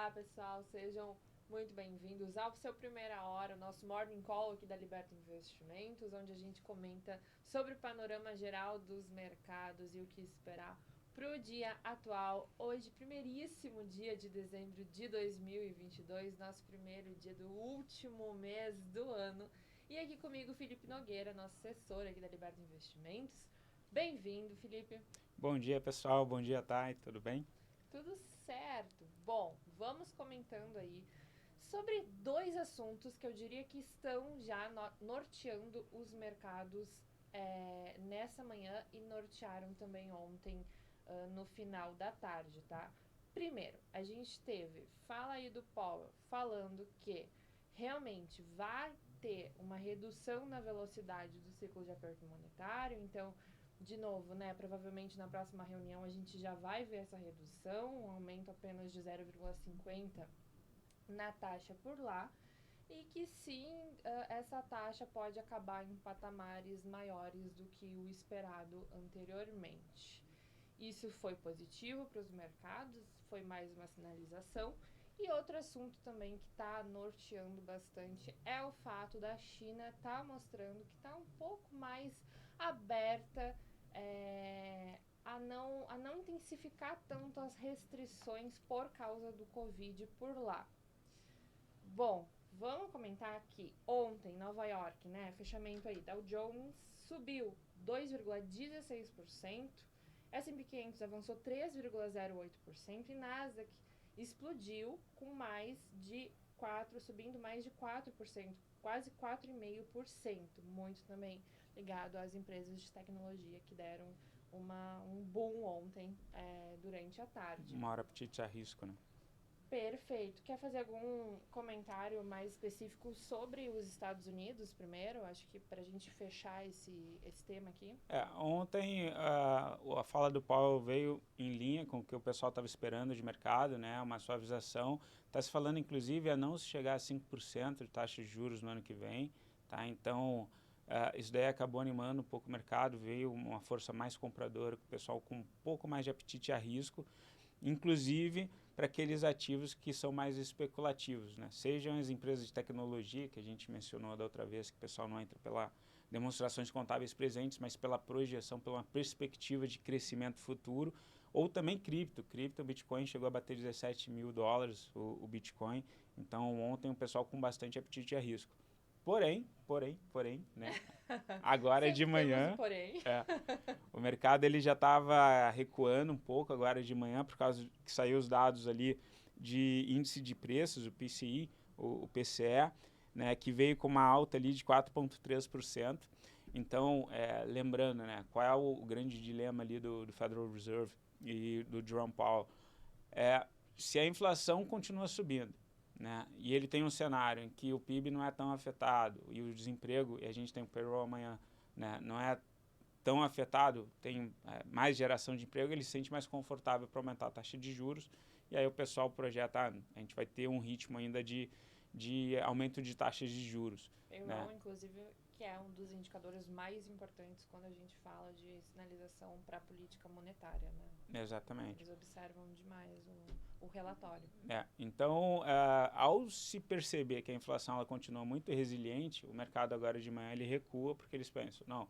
Olá, pessoal, sejam muito bem-vindos ao seu Primeira Hora, o nosso Morning Call aqui da Liberta Investimentos, onde a gente comenta sobre o panorama geral dos mercados e o que esperar para o dia atual. Hoje, primeiríssimo dia de dezembro de 2022, nosso primeiro dia do último mês do ano. E aqui comigo, Felipe Nogueira, nosso assessor aqui da Liberta Investimentos. Bem-vindo, Felipe. Bom dia, pessoal. Bom dia, Thay. Tudo bem? Tudo certo. Bom, vamos comentando aí sobre dois assuntos que eu diria que estão já norteando os mercados nessa manhã e nortearam também ontem no final da tarde, tá? Primeiro, a gente teve fala aí do Powell falando que realmente vai ter uma redução na velocidade do ciclo de aperto monetário, então de novo, né, provavelmente na próxima reunião a gente já vai ver essa redução, um aumento apenas de 0,50 na taxa por lá, e que sim, essa taxa pode acabar em patamares maiores do que o esperado anteriormente. Isso foi positivo para os mercados, foi mais uma sinalização. E outro assunto também que está norteando bastante é o fato da China estar mostrando que está um pouco mais aberta a não intensificar tanto as restrições por causa do Covid por lá. Bom, vamos comentar aqui. Ontem, Nova York, né? Fechamento aí. Dow Jones subiu 2,16%. S&P 500 avançou 3,08% e Nasdaq explodiu com subindo mais de 4%, quase 4,5%, muito também ligado às empresas de tecnologia que deram um boom ontem durante a tarde. Maior apetite a risco, né? Perfeito. Quer fazer algum comentário mais específico sobre os Estados Unidos primeiro? Acho que para a gente fechar esse tema aqui. Ontem a fala do Powell veio em linha com o que o pessoal estava esperando de mercado, né? Uma suavização. Está se falando, inclusive, a não se chegar a 5% de taxa de juros no ano que vem. Tá? Então, isso daí acabou animando um pouco o mercado, veio uma força mais compradora, o pessoal com um pouco mais de apetite a risco, inclusive para aqueles ativos que são mais especulativos, né? Sejam as empresas de tecnologia, que a gente mencionou da outra vez, que o pessoal não entra pela demonstrações contábeis presentes, mas pela projeção, pela uma perspectiva de crescimento futuro, ou também cripto. O Bitcoin chegou a bater $17.000, o Bitcoin, então ontem o pessoal com bastante apetite a risco. Porém, né? Agora de manhã, o mercado ele já estava recuando um pouco agora de manhã por causa que saiu os dados ali de índice de preços, o PCI, o PCE, né, que veio com uma alta ali de 4,3%. Então, lembrando, né, qual é o grande dilema ali do Federal Reserve e do Jerome Powell? Se a inflação continua subindo, né, e ele tem um cenário em que o PIB não é tão afetado e o desemprego, e a gente tem o payroll amanhã, né, não é tão afetado, tem mais geração de emprego, ele se sente mais confortável para aumentar a taxa de juros, e aí o pessoal projeta, a gente vai ter um ritmo ainda de aumento de taxas de juros. Payroll, né? Inclusive, que é um dos indicadores mais importantes quando a gente fala de sinalização para a política monetária, né? Exatamente. Eles observam demais o relatório. Então, ao se perceber que a inflação ela continua muito resiliente, o mercado agora de manhã ele recua porque eles pensam, não,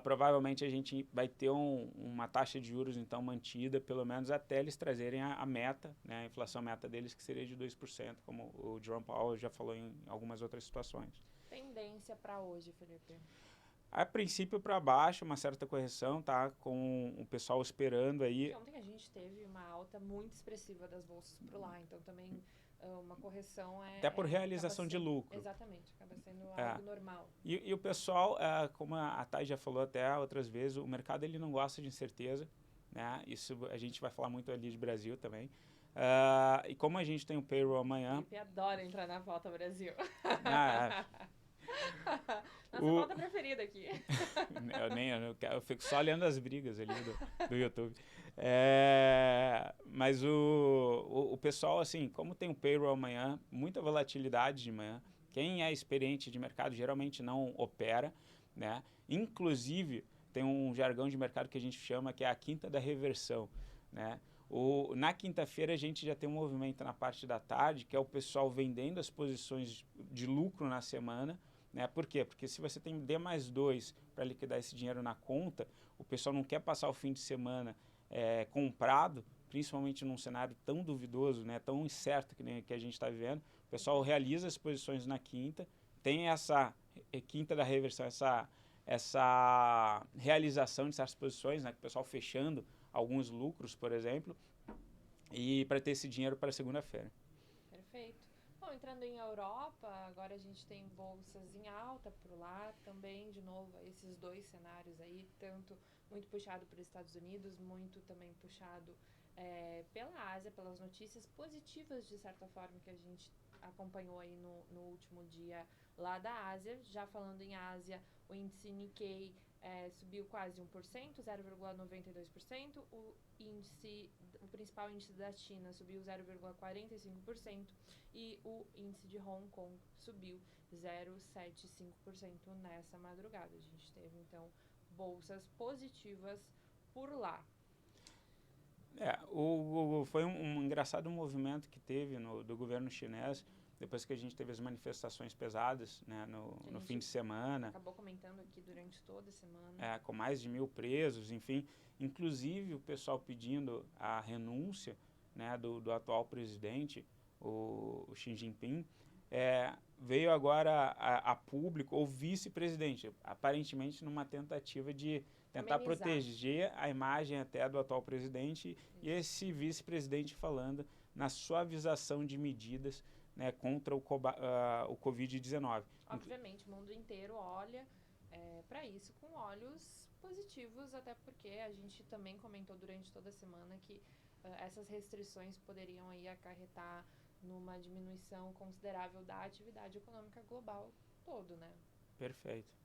provavelmente a gente vai ter uma taxa de juros então mantida, pelo menos até eles trazerem a meta, né, a inflação meta deles, que seria de 2%, como o Jerome Powell já falou em algumas outras situações. Tendência para hoje, Felipe? A princípio para baixo, uma certa correção, tá? Com o pessoal esperando aí. Ontem a gente teve uma alta muito expressiva das bolsas por lá, então também uma correção até por realização de lucro. Exatamente, acaba sendo algo normal. E o pessoal, como a Thay já falou até outras vezes, o mercado ele não gosta de incerteza, né? Isso a gente vai falar muito ali de Brasil também. E como a gente tem o payroll amanhã... Felipe adora entrar na pauta Brasil. Nossa pauta preferida aqui. eu fico só olhando as brigas ali do YouTube. Mas o pessoal, assim, como tem o payroll amanhã, muita volatilidade de manhã, quem é experiente de mercado geralmente não opera, né? Inclusive, tem um jargão de mercado que a gente chama que é a quinta da reversão, né? Na quinta-feira a gente já tem um movimento na parte da tarde, que é o pessoal vendendo as posições de lucro na semana, né? Por quê? Porque se você tem D+2 para liquidar esse dinheiro na conta, o pessoal não quer passar o fim de semana comprado, principalmente num cenário tão duvidoso, né? Tão incerto que a gente está vivendo. O pessoal realiza as posições na quinta, tem essa quinta da reversão, essa realização de certas posições, né? Que o pessoal fechando alguns lucros, por exemplo, e para ter esse dinheiro para segunda-feira. Perfeito. Bom, entrando em Europa, agora a gente tem bolsas em alta por lá, também, de novo, esses dois cenários aí, tanto muito puxado pelos Estados Unidos, muito também puxado pela Ásia, pelas notícias positivas, de certa forma, que a gente acompanhou aí no último dia lá da Ásia. Já falando em Ásia, o índice Nikkei subiu quase 1%, 0,92%. O principal índice da China subiu 0,45% e o índice de Hong Kong subiu 0,75% nessa madrugada. A gente teve, então, bolsas positivas por lá. Foi um engraçado movimento que teve do governo chinês, depois que a gente teve as manifestações pesadas, né, no fim de semana. Acabou comentando aqui durante toda a semana. Com mais de 1.000 presos, enfim. Inclusive o pessoal pedindo a renúncia, né, do atual presidente, o Xi Jinping, veio agora a público, o vice-presidente, aparentemente numa tentativa de tentar amenizar, proteger a imagem até do atual presidente. Isso. E esse vice-presidente falando na suavização de medidas, né, contra o Covid-19. Obviamente, o mundo inteiro olha para isso com olhos positivos, até porque a gente também comentou durante toda a semana que essas restrições poderiam aí acarretar numa diminuição considerável da atividade econômica global todo, né? Perfeito.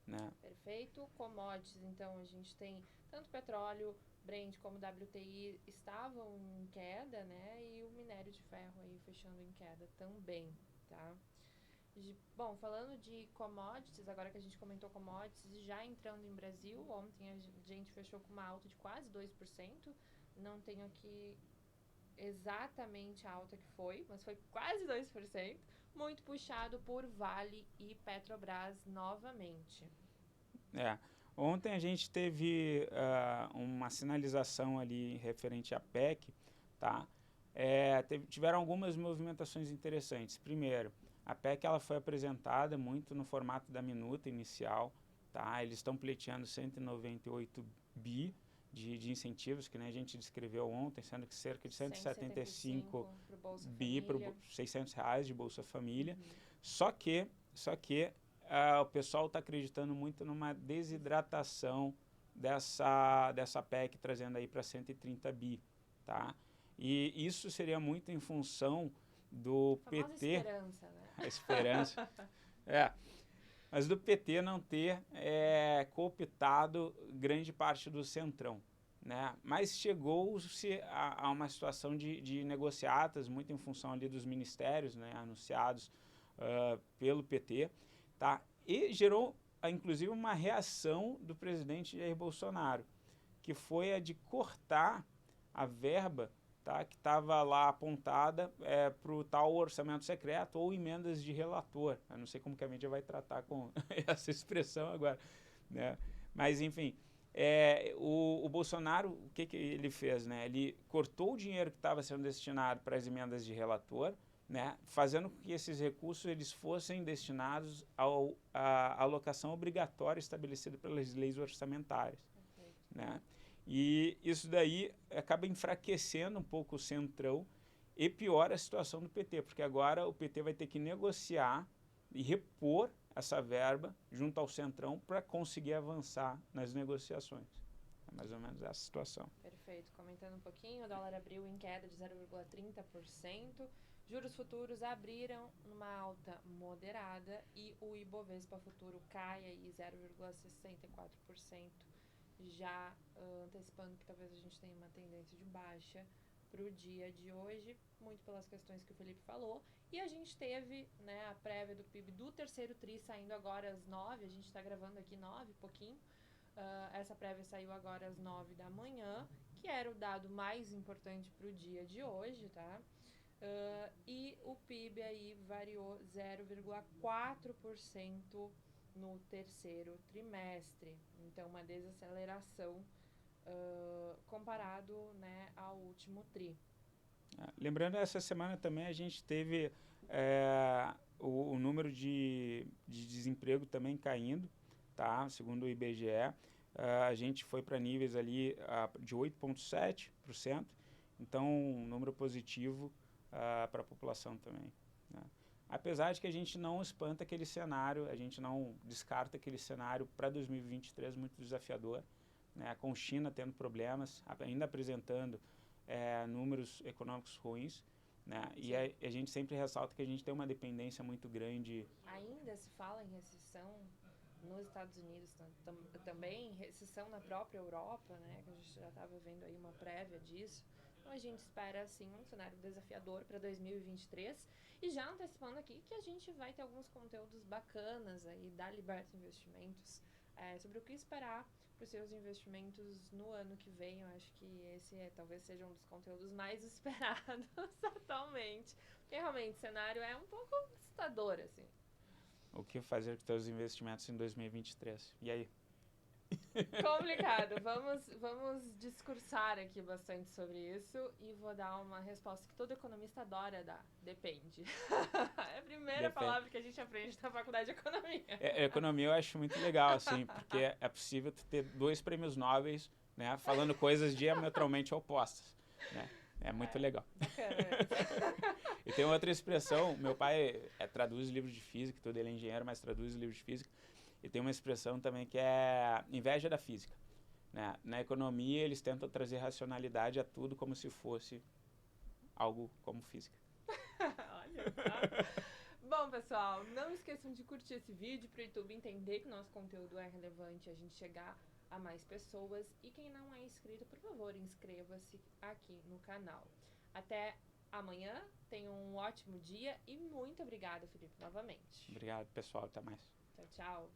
Né? Perfeito. Commodities, então, a gente tem tanto petróleo, Brent como WTI estavam em queda, né? E o minério de ferro aí fechando em queda também, tá? Bom, falando de commodities, agora que a gente comentou commodities, já entrando em Brasil, ontem a gente fechou com uma alta de quase 2%. Não tenho aqui exatamente a alta que foi, mas foi quase 2%, muito puxado por Vale e Petrobras novamente. Ontem a gente teve uma sinalização ali referente à PEC, tá? Tiveram algumas movimentações interessantes. Primeiro, a PEC ela foi apresentada muito no formato da minuta inicial, tá? Eles estão pleiteando 198 bi de incentivos, que nem a gente descreveu ontem, sendo que cerca de 175 bi para R$600 de Bolsa Família. Uhum. Só que o pessoal está acreditando muito numa desidratação dessa PEC, trazendo aí para 130 bi, tá? E isso seria muito em função do PT... esperança, né? A esperança. Mas do PT não ter cooptado grande parte do centrão, né? Mas chegou-se a uma situação de negociatas, muito em função ali dos ministérios, né, anunciados pelo PT, tá? E gerou, inclusive, uma reação do presidente Jair Bolsonaro, que foi a de cortar a verba, tá, que estava lá apontada para o tal orçamento secreto ou emendas de relator. Eu não sei como que a mídia vai tratar com essa expressão agora, né? Mas, enfim, o Bolsonaro, o que ele fez? Né? Ele cortou o dinheiro que estava sendo destinado para as emendas de relator, né, fazendo com que esses recursos eles fossem destinados à alocação obrigatória estabelecida pelas leis orçamentárias. Né? E isso daí acaba enfraquecendo um pouco o centrão e piora a situação do PT, porque agora o PT vai ter que negociar e repor essa verba junto ao centrão para conseguir avançar nas negociações. É mais ou menos essa situação. Perfeito. Comentando um pouquinho, o dólar abriu em queda de 0,30%. Juros futuros abriram numa alta moderada e o Ibovespa futuro cai aí 0,64%, já antecipando que talvez a gente tenha uma tendência de baixa para o dia de hoje, muito pelas questões que o Felipe falou. E a gente teve, né, a prévia do PIB do terceiro TRI saindo agora às 9, a gente está gravando aqui 9, pouquinho. Essa prévia saiu agora às 9 da manhã, que era o dado mais importante para o dia de hoje, tá? E o PIB aí variou 0,4% no terceiro trimestre. Então, uma desaceleração comparado, né, ao último tri. Lembrando, essa semana também a gente teve o número de desemprego também caindo, tá? Segundo o IBGE, a gente foi para níveis ali de 8,7%, então um número positivo para a população também, né? Apesar de que a gente não espanta aquele cenário, a gente não descarta aquele cenário para 2023 muito desafiador, né? Com China tendo problemas, ainda apresentando números econômicos ruins, né? E a gente sempre ressalta que a gente tem uma dependência muito grande. Ainda se fala em recessão nos Estados Unidos também, recessão na própria Europa, né? Que a gente já estava vendo aí uma prévia disso. Então a gente espera, assim, um cenário desafiador para 2023. E já antecipando aqui que a gente vai ter alguns conteúdos bacanas aí da Liberta Investimentos sobre o que esperar para os seus investimentos no ano que vem. Eu acho que esse talvez seja um dos conteúdos mais esperados atualmente. Porque realmente o cenário é um pouco assustador, assim. O que fazer com seus investimentos em 2023? E aí? Complicado. Vamos discursar aqui bastante sobre isso e vou dar uma resposta que todo economista adora dar. Depende. É a primeira palavra que a gente aprende na faculdade de economia. Economia eu acho muito legal, assim, porque é possível ter 2 prêmios Nobel, né, falando coisas diametralmente opostas, né? É muito legal. Bacana. E tem outra expressão, meu pai traduz livros de física, tudo, ele é engenheiro, mas traduz livros de física. E tem uma expressão também que é inveja da física, né? Na economia, eles tentam trazer racionalidade a tudo como se fosse algo como física. Olha só. Bom, pessoal, não esqueçam de curtir esse vídeo para o YouTube entender que o nosso conteúdo é relevante, a gente chegar a mais pessoas. E quem não é inscrito, por favor, inscreva-se aqui no canal. Até amanhã, tenham um ótimo dia e muito obrigada, Felipe, novamente. Obrigado, pessoal. Até mais. Tchau, tchau.